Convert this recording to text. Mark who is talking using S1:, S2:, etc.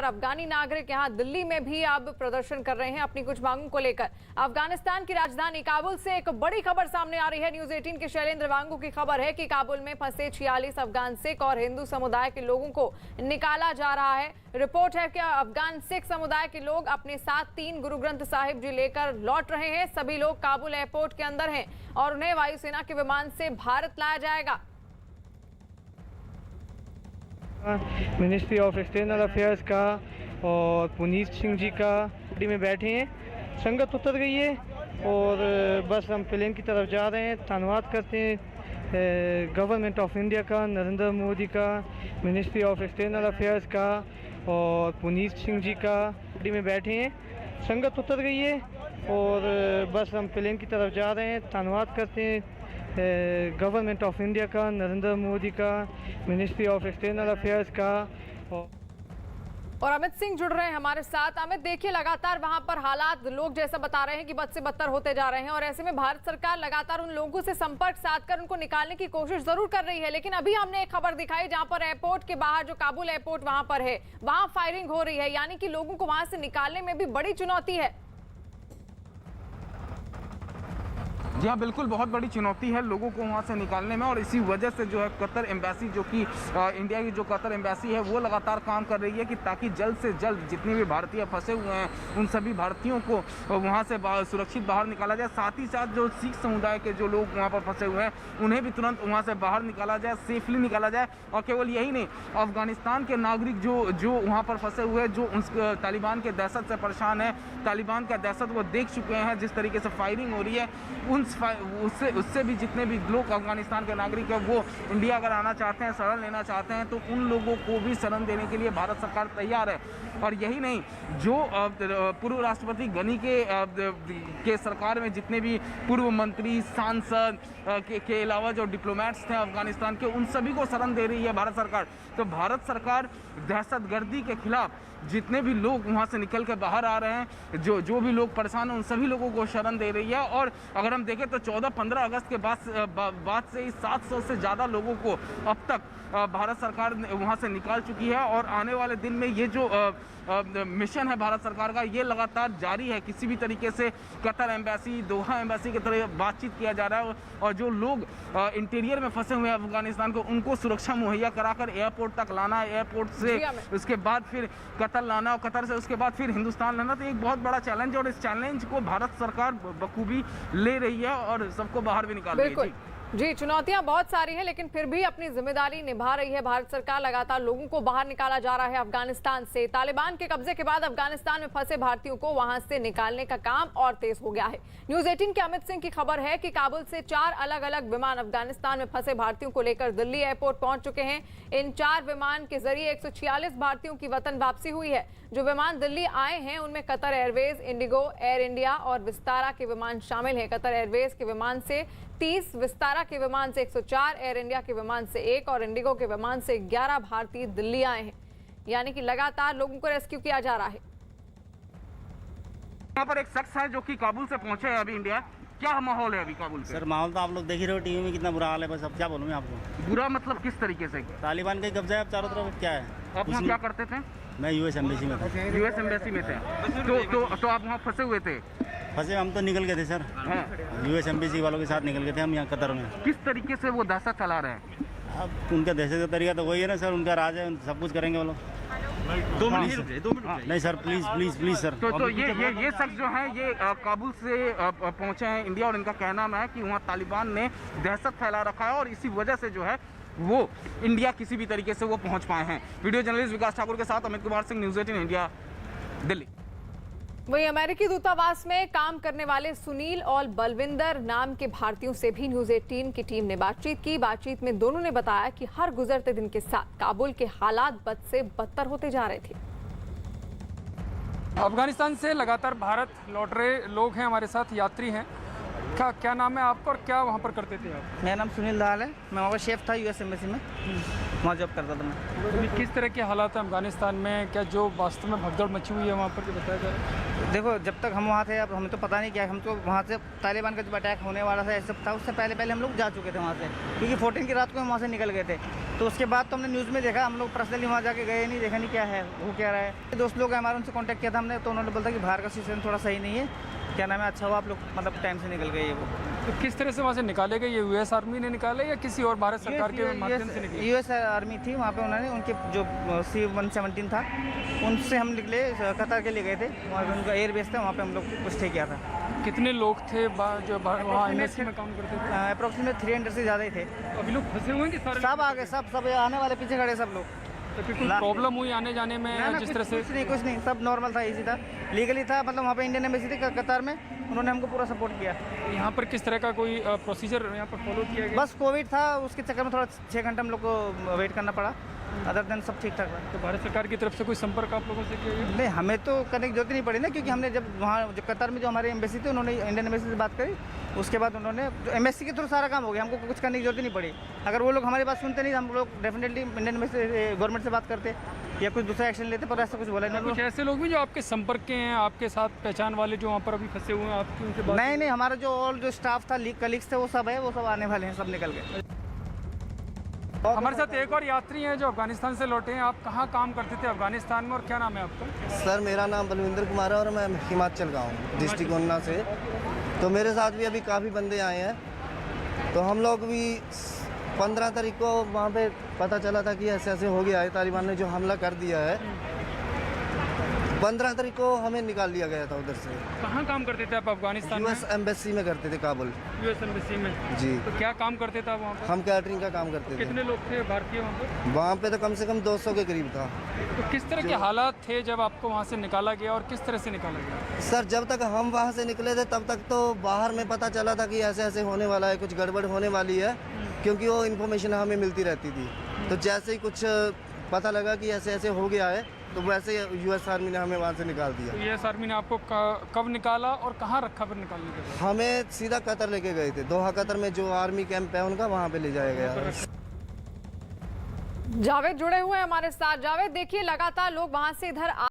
S1: पर अफगानी नागरिक यहाँ दिल्ली में भी अब प्रदर्शन कर रहे हैं अपनी कुछ मांगों को लेकर। अफगानिस्तान की राजधानी काबुल से एक बड़ी खबर सामने आ रही है। न्यूज 18 के शैलेंद्र वांगू की खबर है कि काबुल में फंसे 46 अफगान सिख और हिंदू समुदाय के लोगों को निकाला जा रहा है। रिपोर्ट है कि अफगान सिख समुदाय के लोग अपने साथ 3 गुरु ग्रंथ साहिब जी लेकर लौट रहे हैं। सभी लोग काबुल एयरपोर्ट के अंदर हैं और उन्हें वायुसेना के विमान से भारत लाया जाएगा।
S2: मिनिस्ट्री ऑफ एक्सटर्नल अफेयर्स का और पुनीत सिंह जी का गाड़ी में बैठे हैं। संगत उतर गई है और बस हम प्लेन की तरफ जा रहे हैं। धन्यवाद करते हैं गवर्नमेंट ऑफ इंडिया का, नरेंद्र मोदी का, मिनिस्ट्री ऑफ एक्सटर्नल अफेयर्स का और पुनीत सिंह जी का गाड़ी में बैठे हैं। संगत उतर गई है और बस हम प्लेन की तरफ जा रहे हैं। धन्यवाद करते हैं गवर्नमेंट ऑफ इंडिया का, नरेंद्र मोदी का, मिनिस्ट्री ऑफ एक्सटर्नल अफेयर्स का।
S1: और अमित सिंह जुड़ रहे हैं हमारे साथ। अमित, देखिए लगातार वहां पर हालात लोग जैसा बता रहे हैं कि बद से बदतर होते जा रहे हैं और ऐसे में भारत सरकार लगातार उन लोगों से संपर्क साधकर उनको निकालने की कोशिश जरूर कर रही है। लेकिन अभी हमने एक खबर दिखाई जहां पर एयरपोर्ट के बाहर, जो काबुल एयरपोर्ट वहां पर है, वहां फायरिंग हो रही है, यानी कि लोगों को वहां से निकालने में भी बड़ी चुनौती है।
S3: जी हाँ, बिल्कुल बहुत बड़ी चुनौती है लोगों को वहाँ से निकालने में। और इसी वजह से जो है कतर एम्बेसी, जो कि इंडिया की जो कतर एम्बेसी है, वो लगातार काम कर रही है कि ताकि जल्द से जल्द जितने भी भारतीय फंसे हुए हैं उन सभी भारतीयों को वहाँ से सुरक्षित बाहर निकाला जाए। साथ ही साथ जो सिख समुदाय के जो लोग वहाँ पर फंसे हुए हैं उन्हें भी तुरंत वहाँ से बाहर निकाला जाए, सेफली निकाला जाए। और केवल यही नहीं, अफगानिस्तान के नागरिक जो वहाँ पर फंसे हुए हैं, जो उस तालिबान के दहशत से परेशान है, तालिबान का दहशत वो देख चुके हैं, जिस तरीके से फायरिंग हो रही है, उससे भी जितने भी लोग अफगानिस्तान के नागरिक हैं वो इंडिया अगर आना चाहते हैं, शरण लेना चाहते हैं, तो उन लोगों को भी शरण देने के लिए भारत सरकार तैयार है। और यही नहीं, जो पूर्व राष्ट्रपति गनी के सरकार में जितने भी पूर्व मंत्री, सांसद के अलावा जो डिप्लोमेट्स थे अफगानिस्तान के, उन सभी को शरण दे रही है भारत सरकार। तो भारत सरकार दहशतगर्दी के खिलाफ जितने भी लोग वहाँ से निकल के बाहर आ रहे हैं, जो भी लोग परेशान हैं, उन सभी लोगों को शरण दे रही है। और अगर हम देखें तो 14-15 अगस्त के बाद से ही 700 से ज़्यादा लोगों को अब तक भारत सरकार वहाँ से निकाल चुकी है। और आने वाले दिन में ये जो मिशन है भारत सरकार का, ये लगातार जारी है। किसी भी तरीके से कतर एम्बेसी, दोहा एम्बेसी की तरह बातचीत किया जा रहा है और जो लोग इंटीरियर में फंसे हुए हैं अफगानिस्तान को, उनको सुरक्षा मुहैया कराकर एयरपोर्ट तक लाना है, एयरपोर्ट से उसके बाद फिर कतर लाना और कतर से उसके बाद फिर हिंदुस्तान लाना। तो एक बहुत बड़ा चैलेंज है और इस चैलेंज को भारत सरकार बखूबी ले रही है और सबको बाहर भी निकाल रही है।
S1: जी, चुनौतियां बहुत सारी हैं, लेकिन फिर भी अपनी जिम्मेदारी निभा रही है भारत सरकार। लगातार लोगों को बाहर निकाला जा रहा है अफगानिस्तान से। तालिबान के कब्जे के बाद अफगानिस्तान में फंसे भारतीयों को वहां से निकालने का काम और तेज हो गया है। न्यूज 18 के अमित सिंह की खबर है कि काबुल से 4 अलग अलग विमान अफगानिस्तान में फंसे भारतीयों को लेकर दिल्ली एयरपोर्ट पहुंच चुके हैं। इन 4 विमान के जरिए 146 भारतीयों की वतन वापसी हुई है। जो विमान दिल्ली आए हैं उनमें Qatar Airways, Indigo, air India और विस्तारा के विमान शामिल हैं। कतर एयरवेज के विमान से 30, विस्तारा के विमान से 104, एयर इंडिया के विमान से 1 और इंडिगो के विमान से 11 भारतीय दिल्ली आए हैं। यानी कि लगातार लोगों को रेस्क्यू किया जा रहा है।
S3: यहाँ पर एक शख्स है जो कि काबुल से पहुंचे हैं अभी इंडिया। क्या माहौल है अभी काबुल से?
S4: सर माहौल तो आप लोग देख ही रहे हो टीवी में, कितना बुरा हाल है। बस अब क्या बोलूँ मैं आपको।
S3: बुरा मतलब किस तरीके से?
S4: तालिबान का कब्जा है अब चारों तरफ। क्या है
S3: आप वहाँ क्या करते थे?
S4: मैं यूएस एम्बेसी में था।
S3: यूएस एम्बेसी में थे तो आप वहाँ फंसे हुए थे?
S4: फंसे हम तो निकल गए थे सर।
S3: हाँ।
S4: यूएस एम्बेसी वालों के साथ निकल गए थे हम यहाँ कतर में।
S3: किस तरीके से वो दहशत फैला रहे हैं?
S4: अब उनका दहशत का तरीका तो वही है ना सर, उनका राज है, सब कुछ करेंगे वो लोग।
S3: 2 मिनट
S4: नहीं sir, please please please sir.
S3: तो ये शख्स जो है ये काबुल से पहुंचे हैं इंडिया और इनका कहना है कि वहाँ तालिबान ने दहशत फैला रखा है और इसी वजह से जो है वो इंडिया किसी भी तरीके से वो पहुंच पाए हैं। वीडियो जर्नलिस्ट विकास ठाकुर के साथ अमित कुमार सिंह, न्यूज 18 इंडिया, दिल्ली।
S1: वहीं अमेरिकी दूतावास में काम करने वाले सुनील और बलविंदर नाम के भारतीयों से भी न्यूज 18 की टीम ने बातचीत की। बातचीत में दोनों ने बताया कि हर गुजरते दिन के साथ काबुल के हालात बद से बदतर होते जा रहे थे।
S5: अफगानिस्तान से लगातार भारत लौट रहे लोग हैं हमारे साथ, यात्री हैं। क्या नाम है आपका और क्या वहाँ पर करते थे आप?
S6: मेरा नाम सुनील दाल है, मैं वहाँ पर शेफ था यूएस एम्बेसी में, वहाँ जॉब करता था मैं।
S5: तो किस तरह के हालात हैं अफगानिस्तान में? क्या जो वास्तव में भगदड़ मची हुई है वहाँ पर, बताया जा रहा है?
S6: देखो, जब तक हम वहाँ थे, अब हमें तो पता नहीं क्या, हम तो वहाँ से तालिबान का जब अटैक होने वाला था ऐसा था, उससे पहले हम लोग जा चुके थे वहाँ से, क्योंकि 14 की रात को हम वहाँ से निकल गए थे। तो उसके बाद तो हमने न्यूज़ में देखा, हम लोग पर्सनली वहाँ जाके गए नहीं, देखा नहीं क्या है वो क्या रहा है। दोस्त लोग हैं हमारे, उनसे कांटेक्ट किया था हमने, तो उन्होंने बोला कि बाहर का सिचुएशन थोड़ा सही नहीं है, क्या नाम है, अच्छा हुआ आप लोग मतलब टाइम से निकल गए। ये वो
S5: तो किस तरह से वहाँ से निकाले गए? ये यूएस आर्मी ने निकाले या किसी और भारत सरकार के माध्यम से निकले?
S6: यूएस आर्मी थी वहाँ पे, उन्होंने उनके जो C-117 था उनसे हम निकले, कतर के लिए गए थे, वहाँ पे उनका एयर बेस था, वहाँ पे हम लोग कुछ किया था।
S5: कितने लोग थे जो वहाँ एम्बेसी में काम करते थे?
S6: अप्रोक्सीमेट 300 से ज़्यादा ही थे।
S5: अभी लोग फंसे हुए हैं कि सारे?
S6: सब आ गए, सब आने वाले पीछे खड़े सब लोग।
S5: तो फिर कोई प्रॉब्लम हुई आने जाने में
S6: ना,
S5: जिस तरह से?
S6: कुछ नहीं, सब नॉर्मल था, इजी था, लीगली था। मतलब वहाँ पे इंडियन एम्बेसी थी कतार में, उन्होंने हमको पूरा सपोर्ट किया।
S5: यहाँ पर किस तरह का कोई प्रोसीजर यहाँ पर फॉलो किया गया?
S6: बस कोविड था, उसके चक्कर में थोड़ा 6 घंटे हम लोग को वेट करना पड़ा, अदर देन सब ठीक ठाक था।
S5: तो भारत सरकार की तरफ से कोई संपर्क आप लोगों से किया गया?
S6: नहीं, हमें तो करने की जरूरत नहीं पड़ी ना, क्योंकि हमने जब वहाँ जो कतार में जो हमारे एम्बेसी थी, उन्होंने इंडियन एम्बेसी से बात करी, उसके बाद उन्होंने एम्बेसी के थ्रू सारा काम हो गया, हमको कुछ करने की जरूरत नहीं पड़ी। अगर वो लोग हमारी बात सुनते नहीं, हम लोग डेफिनेटली इंडियन एम्बेसी गवर्नमेंट से बात करते या कुछ दूसरा एक्शन लेते, पर ऐसा कुछ बोला नहीं।
S5: कुछ ऐसे लोग भी जो आपके संपर्क के हैं, आपके साथ पहचान वाले जो वहाँ पर अभी फंसे हुए हैं, आपकी उनसे बात?
S6: नहीं, हमारा जो ऑल जो स्टाफ था, कलीग्स थे, वो सब है, वो सब आने वाले हैं, सब निकल गए।
S5: हमारे साथ एक और यात्री हैं जो अफगानिस्तान से लौटे हैं। आप कहाँ काम करते थे अफगानिस्तान में और क्या नाम है आपका?
S7: सर मेरा नाम बलविंदर कुमार है और मैं हिमाचल का हूँ, डिस्ट्रिक्ट ऊना से। तो मेरे साथ भी अभी काफ़ी बंदे आए हैं, तो हम लोग भी 15 तारीख को वहाँ पे पता चला था कि ऐसे ऐसे हो गया है, तालिबान ने जो हमला कर दिया है। 15 तारीख को हमें निकाल लिया गया था उधर से।
S5: कहाँ काम करते थे आप अफगानिस्तान में?
S7: यूएस एम्बेसी में करते थे, काबुल।
S5: यूएस एम्बेसी में?
S7: जी।
S5: तो क्या काम करते थे आप वहाँ पर?
S7: हम कैटरिंग का काम करते थे।
S5: कितने लोग थे भारतीय वहाँ पर?
S7: वहाँ पे तो कम से कम 200 के करीब था।
S5: तो किस तरह के हालात थे जब आपको वहाँ से निकाला गया और किस तरह से निकाला गया?
S7: सर जब तक हम वहाँ से निकले थे तब तक तो बाहर में पता चला था कि ऐसे ऐसे होने वाला है, कुछ गड़बड़ होने वाली है, क्योंकि वो इन्फॉर्मेशन हमें मिलती रहती थी। तो जैसे ही कुछ पता लगा कि ऐसे ऐसे हो गया है, तो वैसे यूएस आर्मी ने हमें वहाँ से निकाल दिया।
S5: तो यूएस आर्मी ने आपको कब निकाला और कहाँ रखा फिर निकालने के बाद?
S7: हमें सीधा कतर लेके गए थे, दोहा कतर में जो आर्मी कैंप है उनका, वहाँ पे ले जाया गया।
S1: जावेद जुड़े हुए हैं हमारे साथ। जावेद, देखिए लगातार लोग वहां से इधर